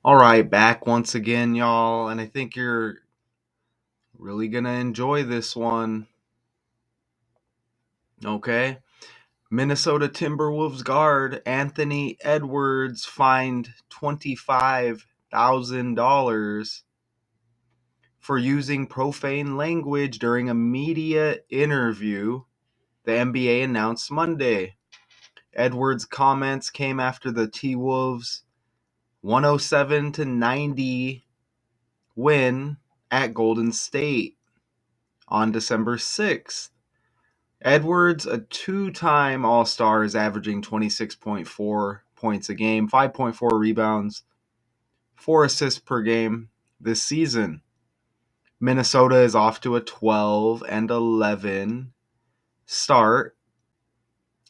All right, back once again, y'all, and I think you're really going to enjoy this one. Okay. Minnesota Timberwolves guard Anthony Edwards fined $25,000 for using profane language during a media interview, the NBA announced Monday. Edwards' comments came after the T-Wolves 107-90 win at Golden State on December 6th. Edwards, a two-time All-Star, is averaging 26.4 points a game, 5.4 rebounds, 4 assists per game this season. Minnesota is off to a 12-11 start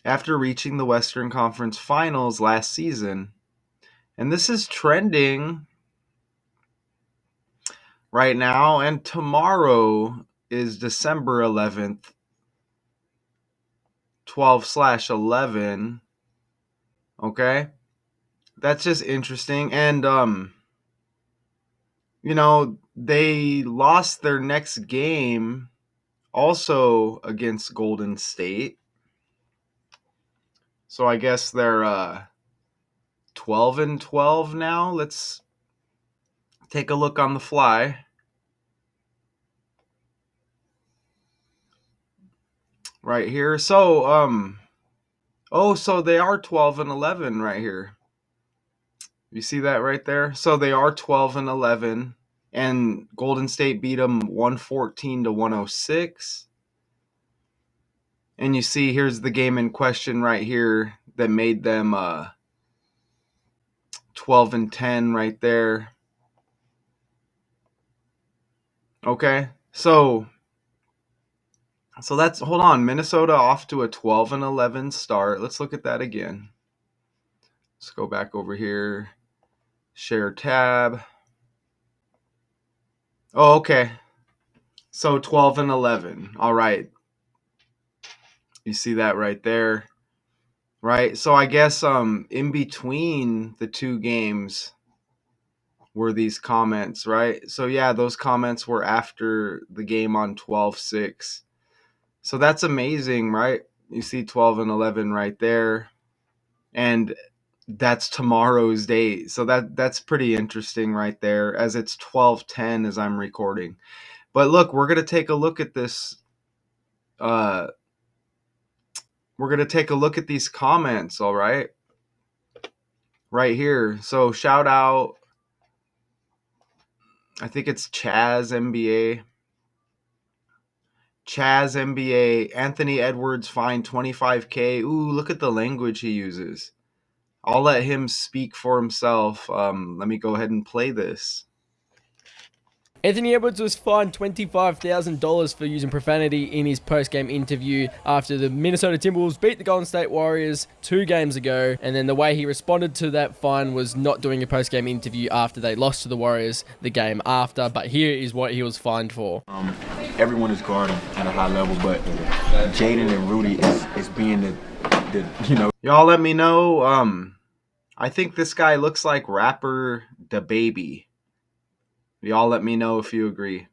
after reaching the Western Conference Finals last season. And this is trending right now, and tomorrow is December 11th, 12/11. Okay? That's just interesting. And they lost their next game also against Golden State. So I guess they're 12-12 now. Let's take a look on the fly. Right here. So so they are 12-11 right here. You see that right there? So they are 12-11, and Golden State beat them 114-106. And you see, here's the game in question right here that made them 12-10 right there. Okay, so that's, hold on, Minnesota off to a 12-11 start. Let's look at that again. Let's go back over here, share tab. Oh, okay. So 12-11. All right. You see that right there, right? So I guess in between the two games were these comments, right? So yeah, those comments were after the game on 12-6. So that's amazing, right? You see 12-11 right there. And that's tomorrow's date. So that's pretty interesting right there, as it's 12:10 as I'm recording. But look, we're going to take a look at this we're going to take a look at these comments, all right? Right here. So shout out, I think it's Chaz NBA. Anthony Edwards fined $25K. Ooh, look at the language he uses. I'll let him speak for himself. Let me go ahead and play this. Anthony Edwards was fined $25,000 for using profanity in his post-game interview after the Minnesota Timberwolves beat the Golden State Warriors 2 games ago. And then the way he responded to that fine was not doing a post-game interview after they lost to the Warriors the game after. But here is what he was fined for. Everyone is guarding at a high level, but Jaden and Rudy is being the. Y'all let me know. I think this guy looks like rapper DaBaby. Y'all let me know if you agree.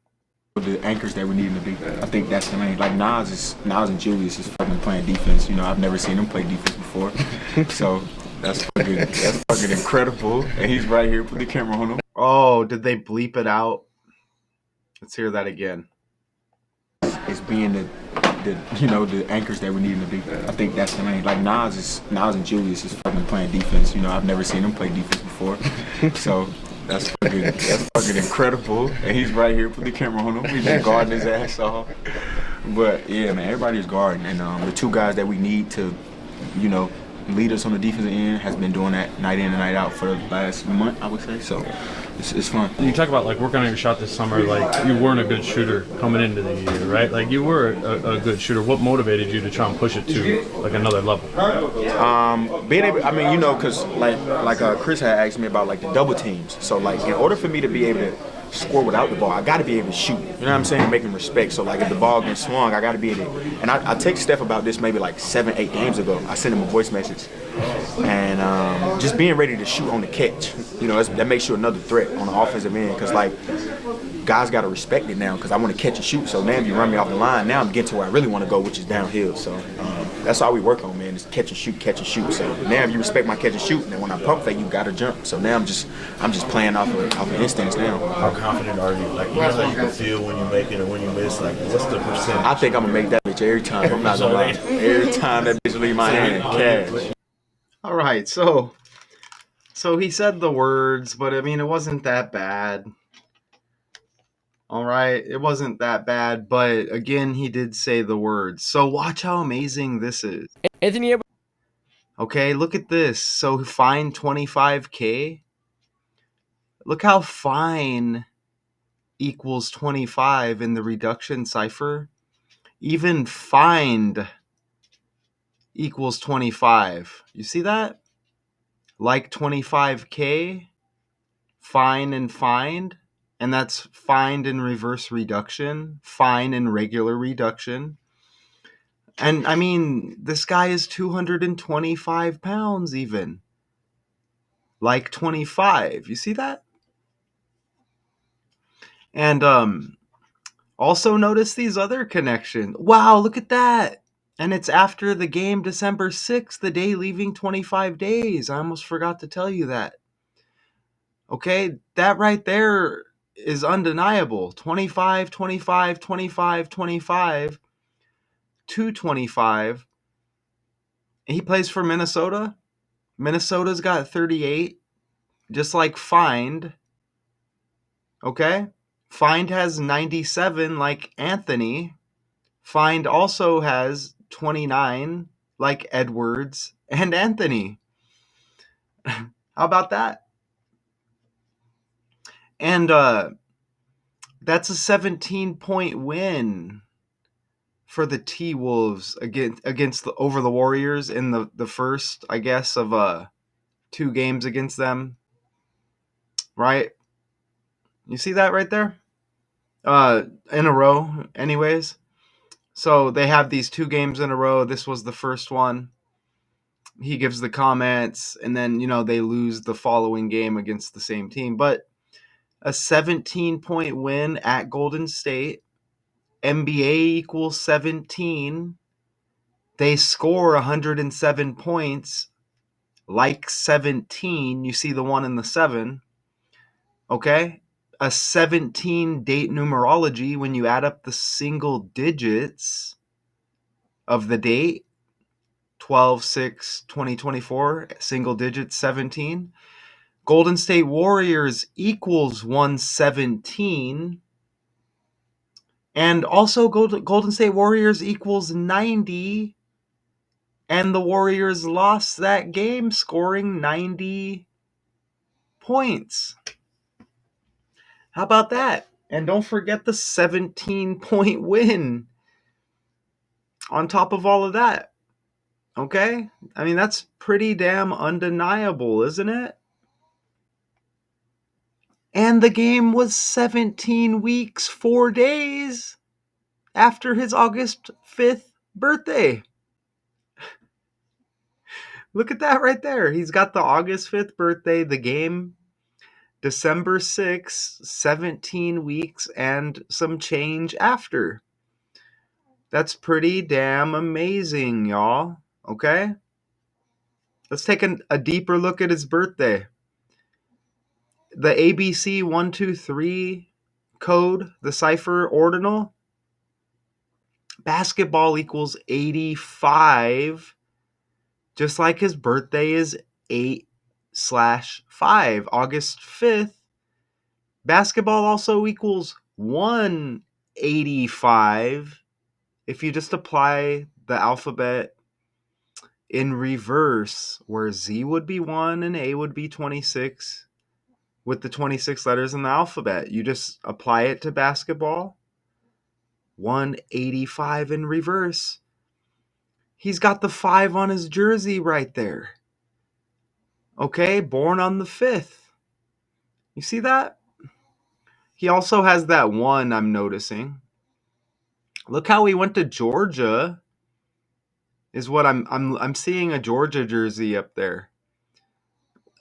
The anchors that we need in the league. I think that's the main. Like Nas and Julius is fucking playing defense. I've never seen him play defense before. So that's fucking incredible. And he's right here. Put the camera on him. Oh, did they bleep it out? Let's hear that again. It's being the anchors that we need in the league. I think that's the main. Like Nas and Julius is fucking playing defense. I've never seen him play defense before. So that's fucking incredible. And he's right here. Put the camera on him. He's been guarding his ass off. But yeah, man, everybody's guarding. And the two guys that we need to, lead us on the defensive end has been doing that night in and night out for the last month, I would say. So it's fun. You talk about working on your shot this summer. You weren't a good shooter coming into the year, right? You were a good shooter. What motivated you to try and push it to another level? Being able, because Chris had asked me about the double teams. So in order for me to be able to score without the ball. I got to be able to shoot. You know what I'm saying? Make him respect. So like if the ball gets swung, I got to be able to. And I text Steph about this maybe like 7-8 games ago. I sent him a voice message, and just being ready to shoot on the catch. You know, that makes you another threat on the offensive end because like guys got to respect it now because I want to catch and shoot. So now if you run me off the line, now I'm getting to where I really want to go, which is downhill. So that's all we work on, man, is catch and shoot, catch and shoot. So now if you respect my catch and shoot, then when I pump fake, you got to jump. So now I'm just playing off of instincts now. How confident are you? Like, you know how you can feel when you make it and when you miss? Like, what's the percentage? I think I'm going to make that bitch every time. I'm not going to lie. Every time that bitch leave my hand, cash. All right, so he said the words, but I mean, it wasn't that bad. All right, it wasn't that bad, but again, he did say the words. So watch how amazing this is. Anthony Edwards. Okay, look at this. So fine 25K. Look how fine equals 25 in the reduction cipher. Even find equals 25. You see that? Like 25K, fine and find. And that's find in reverse reduction, fine in regular reduction. And I mean, this guy is 225 pounds even. Like 25. You see that? And also notice these other connections. Wow, look at that. And it's after the game December 6th, the day leaving 25 days. I almost forgot to tell you that. Okay, that right there is undeniable. 25, 25, 25, 25, 225. He plays for Minnesota. Minnesota's got 38, just like Find. Okay? Find has 97, like Anthony. Find also has 29, like Edwards and Anthony. How about that? And that's a 17-point win for the T-Wolves against over the Warriors in the first, I guess, of 2 games against them. Right? You see that right there? In a row, anyways. So they have these 2 games in a row. This was the first one. He gives the comments, and then, they lose the following game against the same team. But a 17-point win at Golden State. NBA equals 17. They score 107 points, like 17. You see the 1 and the 7. Okay? A 17 date numerology when you add up the single digits of the date. 12/6/2024, single digits 17. Golden State Warriors equals 117. And also Golden State Warriors equals 90. And the Warriors lost that game scoring 90 points. How about that? And don't forget the 17-point win on top of all of that. Okay? I mean, that's pretty damn undeniable, isn't it? And the game was 17 weeks, 4 days after his August 5th birthday. Look at that right there. He's got the August 5th birthday, the game December 6th, 17 weeks and some change after. That's pretty damn amazing, y'all. Okay? Let's take a deeper look at his birthday. The ABC 123 code, the cipher ordinal, basketball equals 85, just like his birthday is 8/5, August 5th. Basketball also equals 185 if you just apply the alphabet in reverse, where Z would be 1 and A would be 26 with the 26 letters in the alphabet. You just apply it to basketball. 185 in reverse. He's got the 5 on his jersey right there. Okay, born on the 5th. You see that? He also has that one I'm noticing. Look how he went to Georgia. Is what I'm seeing a Georgia jersey up there.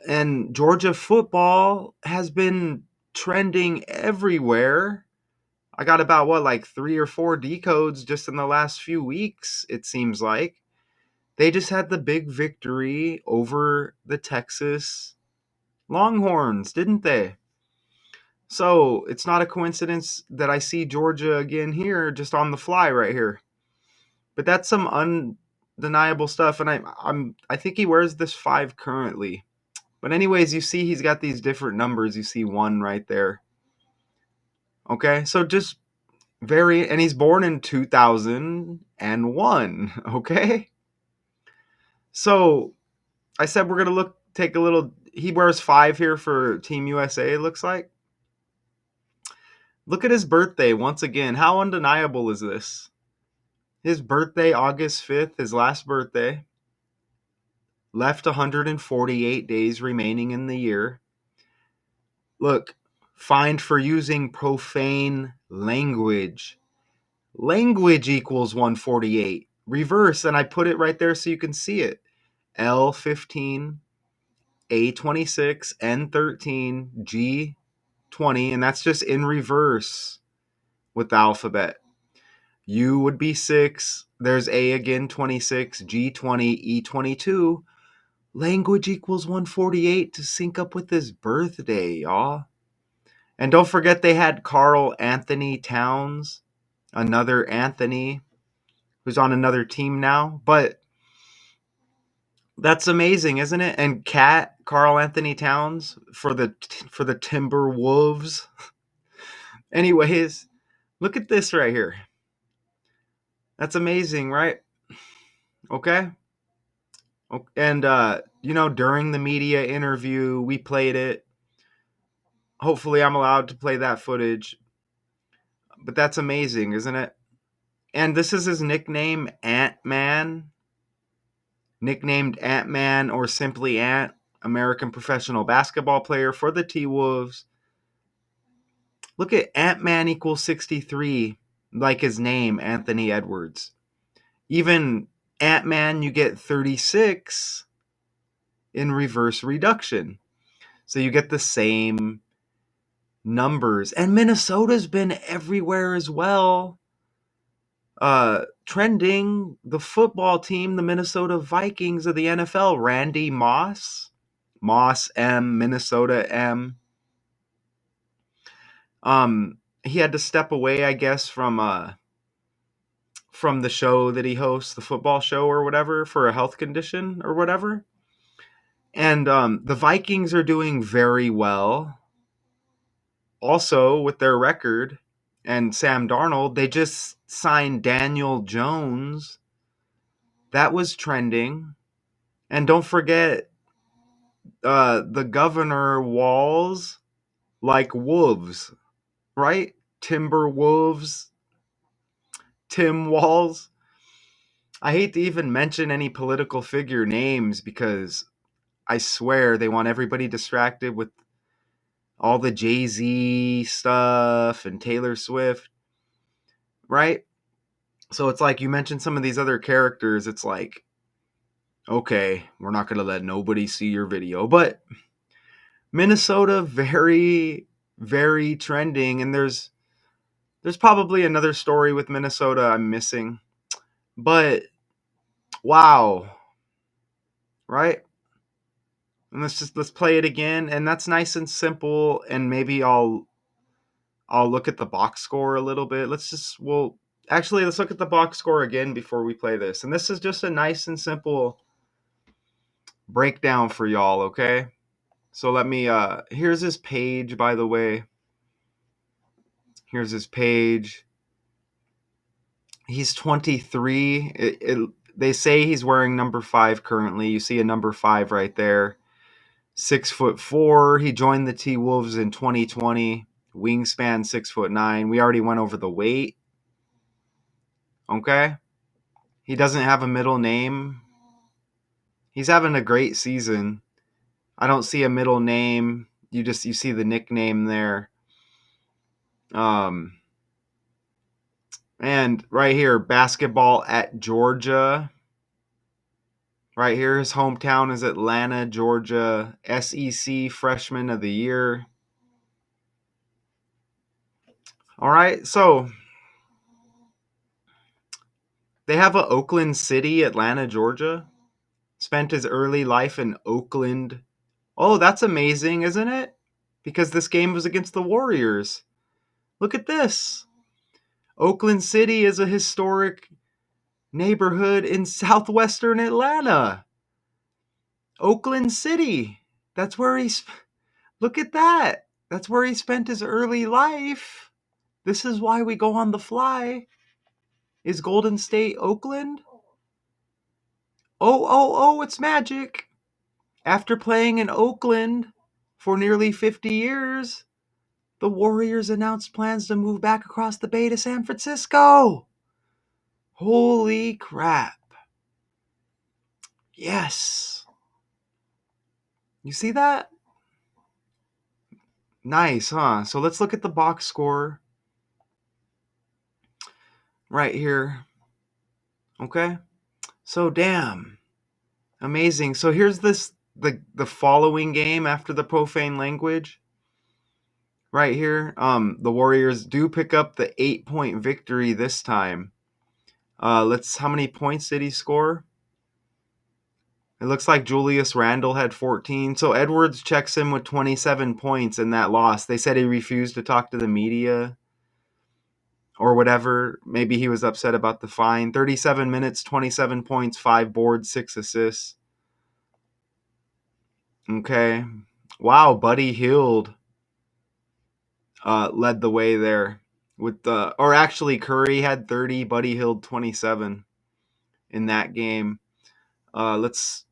And Georgia football has been trending everywhere. I got about what, like 3 or 4 decodes just in the last few weeks, it seems like. They just had the big victory over the Texas Longhorns, didn't they? So it's not a coincidence that I see Georgia again here just on the fly right here. But that's some undeniable stuff, and I think he wears this 5 currently. But anyways, you see he's got these different numbers. You see 1 right there. Okay, so just and he's born in 2001. Okay, so I said we're gonna take a little. He wears 5 here for Team USA. It looks like. Look at his birthday once again. How undeniable is this? His birthday, August 5th, his last birthday. Left 148 days remaining in the year. Look, fined for using profane language. Language equals 148. Reverse, and I put it right there so you can see it. L15, A26, N13, G20, and that's just in reverse with the alphabet. U would be 6. There's A again, 26, G20, E22. Language equals 148 to sync up with his birthday, y'all. And don't forget they had Carl Anthony Towns, another Anthony, who's on another team now. But that's amazing, isn't it? And Carl Anthony Towns for the Timberwolves. Anyways, look at this right here. That's amazing, right? Okay. And during the media interview, we played it. Hopefully I'm allowed to play that footage. But that's amazing, isn't it? And this is his nickname, Ant-Man. Nicknamed Ant-Man or simply Ant, American professional basketball player for the T-Wolves. Look at Ant-Man equals 63, like his name, Anthony Edwards. Even Ant-Man, you get 36 in reverse reduction. So you get the same numbers. And Minnesota's been everywhere as well. Trending, the football team, the Minnesota Vikings of the NFL, Randy Moss M, Minnesota M. He had to step away, I guess, from the show that he hosts, the football show or whatever, for a health condition or whatever. And the Vikings are doing very well. Also, with their record and Sam Darnold, they just signed Daniel Jones. That was trending. And don't forget, the governor Walls like wolves, right? Timberwolves, Tim Walls. I hate to even mention any political figure names because I swear they want everybody distracted with all the Jay-Z stuff and Taylor Swift, right? So it's like you mentioned some of these other characters. It's like, okay, we're not going to let nobody see your video. But Minnesota, very, very trending. And there's probably another story with Minnesota I'm missing. But wow, right? And let's play it again. And that's nice and simple. And maybe I'll look at the box score a little bit. Let's look at the box score again before we play this. And this is just a nice and simple breakdown for y'all, okay? So let me here's his page, by the way. Here's his page. He's 23. They say he's wearing number 5 currently. You see a number 5 right there. 6'4". He joined the T-Wolves in 2020. Wingspan 6'9". We already went over the weight. Okay? He doesn't have a middle name. He's having a great season. I don't see a middle name. You see the nickname there. And right here, basketball at Georgia. Right here, his hometown is Atlanta, Georgia. SEC Freshman of the Year. All right, so they have a Oakland City, Atlanta, Georgia. Spent his early life in Oakland. Oh, that's amazing, isn't it? Because this game was against the Warriors. Look at this. Oakland City is a historic neighborhood in southwestern Atlanta. Oakland City. That's where look at that. That's where he spent his early life. This is why we go on the fly. Is Golden State Oakland? Oh, it's magic. After playing in Oakland for nearly 50 years, the Warriors announced plans to move back across the bay to San Francisco. Holy crap. Yes. You see that? Nice, huh? So let's look at the box score right here. Okay? So damn. Amazing. So here's the following game after the profane language. Right here. The Warriors do pick up the 8-point victory this time. How many points did he score? It looks like Julius Randle had 14. So Edwards checks in with 27 points in that loss. They said he refused to talk to the media or whatever. Maybe he was upset about the fine. 37 minutes, 27 points, 5 boards, 6 assists. Okay. Wow, Buddy Hield led the way there or actually Curry had 30, Buddy Hield 27 in that game. Let's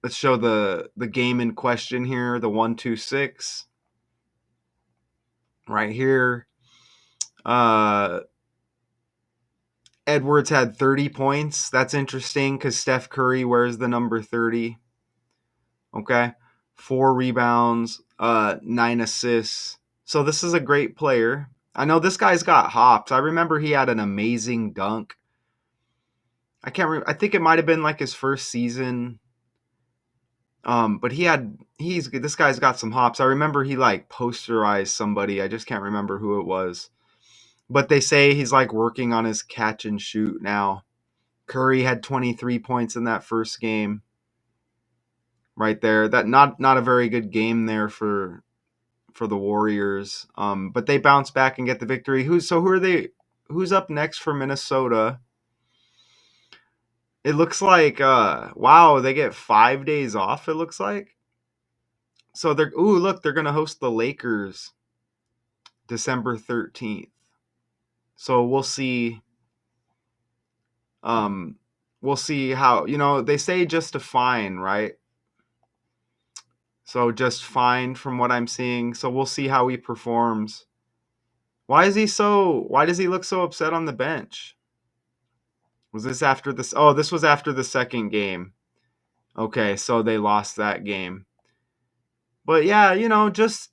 show the game in question here, the 1-2-6 right here. Edwards had 30 points. That's interesting because Steph Curry wears the number 30. Okay, 4 rebounds, 9 assists. So this is a great player. I know this guy's got hops. I remember he had an amazing dunk. I can't remember. I think it might have been like his first season. But this guy's got some hops. I remember he like posterized somebody. I just can't remember who it was. But they say he's like working on his catch and shoot now. Curry had 23 points in that first game. Right there. That not a very good game there for the Warriors. But they bounce back and get the victory. Who's up next for Minnesota? It looks like wow, they get 5 days off, it looks like. So they're gonna host the Lakers December 13th. So we'll see. We'll see how, they say just a fine, right? So just fine from what I'm seeing. So we'll see how he performs. Why does he look so upset on the bench? Was this after this? Oh, this was after the second game. Okay, so they lost that game. But yeah, just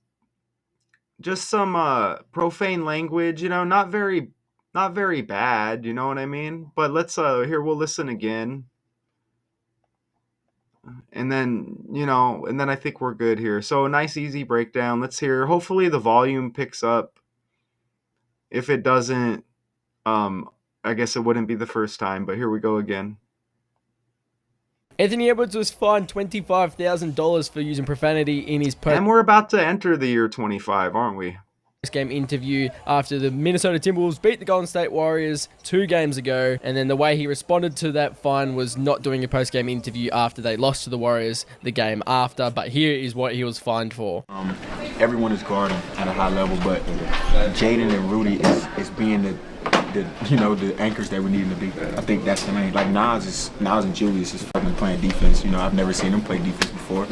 some profane language, not very bad, you know what I mean? But let's here we'll listen again. And then I think we're good here. So a nice easy breakdown. Let's hear. Hopefully the volume picks up. If it doesn't, I guess it wouldn't be the first time, but here we go again. Anthony Edwards was fined $25,000 for using profanity in his And we're about to enter the year 25, aren't we? post-game interview after the Minnesota Timberwolves beat the Golden State Warriors 2 games ago. And then the way he responded to that fine was not doing a post-game interview after they lost to the Warriors the game after. But here is what he was fined for. Everyone is guarding at a high level, but Jaden and Rudy is being the anchors that we need in the league. I think that's the main. Like Nas and Julius is fucking playing defense. I've never seen them play defense before,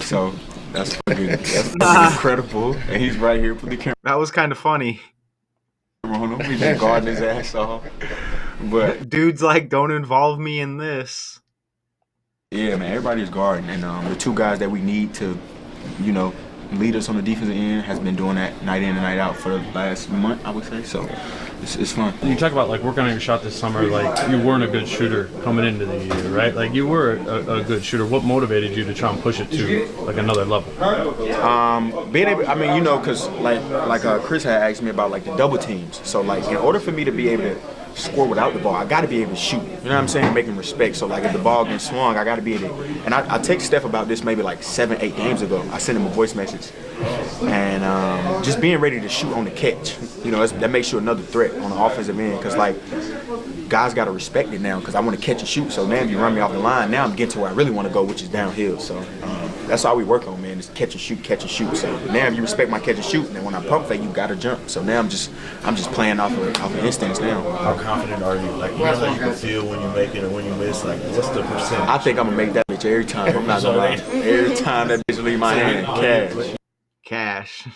so that's fucking incredible. And he's right here. Put the camera That was kind of funny. on him. He's just guarding his ass off. But Dude's like, don't involve me in this. yeah, man, everybody's guarding, and the two guys that we need to, lead us on the defensive end, has been doing that night in and night out for the last month, I would say. So it's fun. You talk about like working on your shot this summer. Like you weren't a good shooter coming into the year, right? Like you were a good shooter. What motivated you to try and push it to like another level? Being able, I mean, because like Chris had asked me about like the double teams. So like in order for me to be able to score without the ball, I got to be able to shoot. You know what I'm saying? Make him respect. So like if the ball gets swung, I got to be able to. And I text Steph about this maybe like 7-8 games ago. I sent him a voice message, and just being ready to shoot on the catch. That makes you another threat on the offensive end because like guys got to respect it now because I want to catch and shoot. So now if you run me off the line, now I'm getting to where I really want to go, which is downhill. So that's all we work on, man. Is catch and shoot. So now if you respect my catch and shoot, then when I pump fake, you got to jump. So now I'm just playing off of instincts now. How confident are you? Like, you know how you can feel when you make it and when you miss? Like, what's the percentage? I think I'm going to make that bitch every time. I'm not going to lie. Every time that bitch leave my hand, Cash.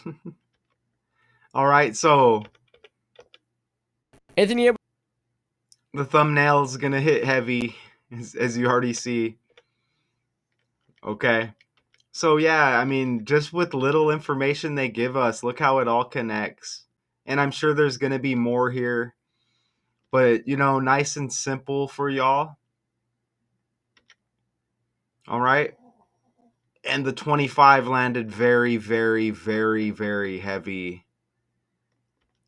All right, so Anthony Edwards. the thumbnail's going to hit heavy, as you already see. Okay. So, yeah, I mean, just with little information they give us, look how it all connects. And I'm sure there's going to be more here. But, nice and simple for y'all. All right. And the 25 landed very, very, very, very heavy,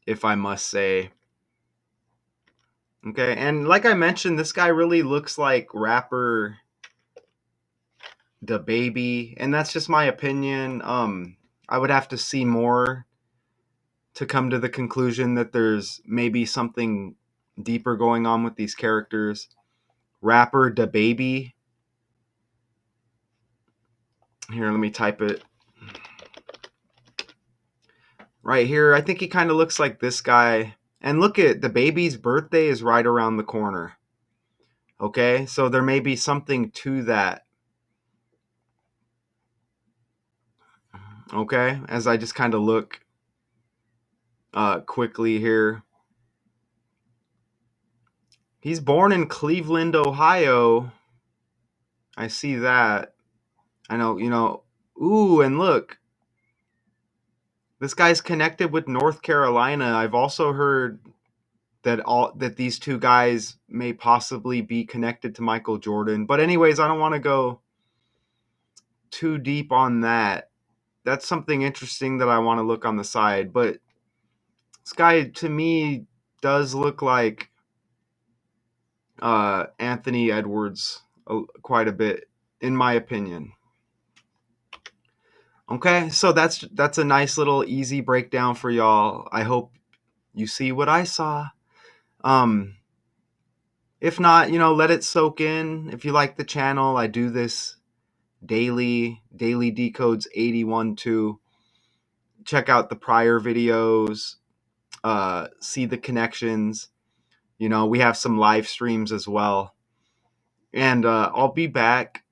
if I must say. Okay, and like I mentioned, this guy really looks like rapper DaBaby, and that's just my opinion. I would have to see more to come to the conclusion that there's maybe something deeper going on with these characters. Rapper DaBaby. Here, let me type it. Right here, I think he kind of looks like this guy. And look at DaBaby's birthday is right around the corner. Okay, so there may be something to that. Okay, as I just kind of look quickly here. He's born in Cleveland, Ohio. I see that. I know, ooh, and look. This guy's connected with North Carolina. I've also heard that these two guys may possibly be connected to Michael Jordan. But anyways, I don't want to go too deep on that. That's something interesting that I want to look on the side. But this guy, to me, does look like Anthony Edwards quite a bit, in my opinion. Okay, so that's a nice little easy breakdown for y'all. I hope you see what I saw. If not, let it soak in. If you like the channel, I do this daily decodes 81-2. Check out the prior videos, see the connections. We have some live streams as well. And I'll be back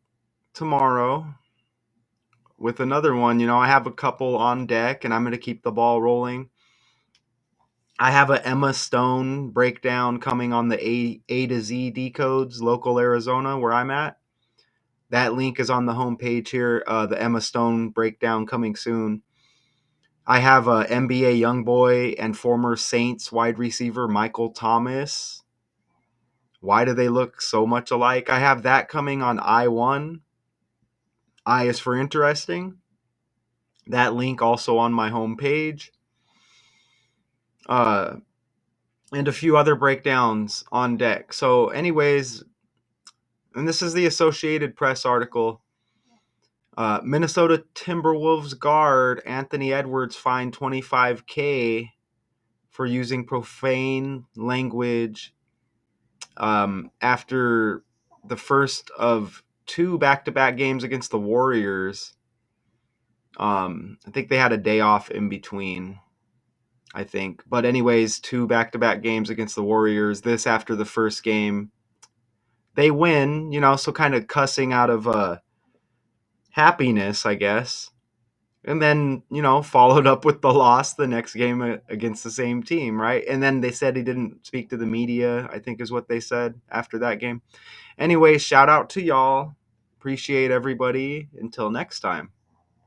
tomorrow with another one. I have a couple on deck, and I'm going to keep the ball rolling. I have a Emma Stone breakdown coming on the A to Z decodes, local Arizona, where I'm at. That link is on the homepage here. The Emma Stone breakdown coming soon. I have a NBA YoungBoy and former Saints wide receiver Michael Thomas. Why do they look so much alike? I have that coming on I1. I is for interesting. That link also on my homepage. And a few other breakdowns on deck. So anyways, and this is the Associated Press article. Minnesota Timberwolves guard Anthony Edwards fined $25,000 for using profane language after the first of two back-to-back games against the Warriors. I think they had a day off in between, I think. But anyways, two back-to-back games against the Warriors. This after the first game. They win, so kind of cussing out of happiness, I guess. And then, followed up with the loss the next game against the same team, right? And then they said he didn't speak to the media, I think is what they said after that game. Anyway, shout out to y'all. Appreciate everybody. Until next time.